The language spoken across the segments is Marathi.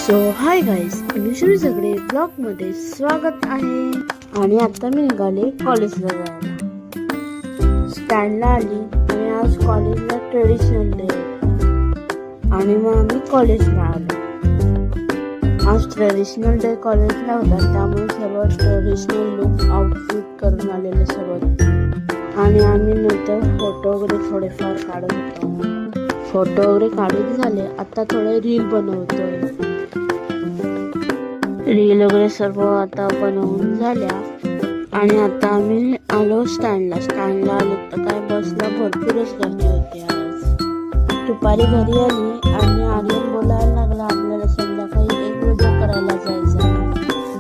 सो हाय गाईज, अनुश्री सगळे ब्लॉग मध्ये स्वागत आहे. आणि आता मी निघाले कॉलेजला जायला. स्टँडला आली आणि आज कॉलेजला ट्रेडिशनल डे आणि मग आम्ही कॉलेजला आलो. आज ट्रेडिशनल डे कॉलेजला होता, त्यामुळे सर्व ट्रेडिशनल लुक आउटफिट करून आलेले सर्व. आणि आम्ही नंतर फोटो वगैरे थोडेफार काढत होतो. फोटो वगैरे काढून झाले, आता थोडे रील बनवतोय. रील वगैरे सर्व आता बनवून झाल्या आणि आता आम्ही आलो स्टँडला आलो तर काय बसला भरपूरच गर्दी होती. आज दुपारी घरी आली आणि आर्यन बोलायला लागला आपल्याला संध्याकाळी एक व्हिडिओ करायला जायचा.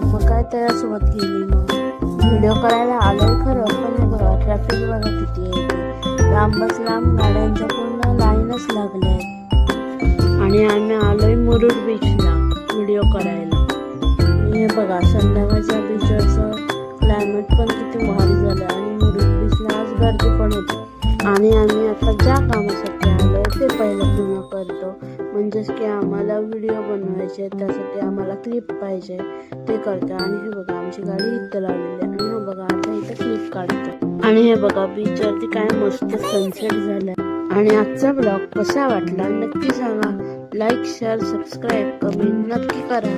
मग काय त्याच्यासोबत गेली. मग व्हिडिओ करायला आलोय खरं, पण हे बघा ट्रॅफिक बघा किती आहे. लांबच लांब गाड्यांच्या पूर्ण लाईनच लागल्या. आणि आम्ही आलोय मुरुड बीचला व्हिडिओ करायला. हे बघा संध्याकाळच्या बीचवरचं क्लायमेट पण किती भारी झालं आणि मुरुड बीचला आज गर्दी पण होती. आणि आम्ही आता ज्या कामासाठी आलोय ते पहिलं पूर्ण करतो, म्हणजेच की आम्हाला व्हिडिओ बनवायचे, त्यासाठी आम्हाला क्लिप पाहिजे ते करतो. आणि हे बघा आमची गाडी इथं लावलेली आहे आणि हे बघा आता इथं क्लिप काढतो. आणि हे बघा बीचवरती काय मस्त सनसेट झाला. आणि आजचा ब्लॉग कसा वाटला नक्की सांगा. लाईक, शेअर, सबस्क्राईब, कमेंट नक्की करा.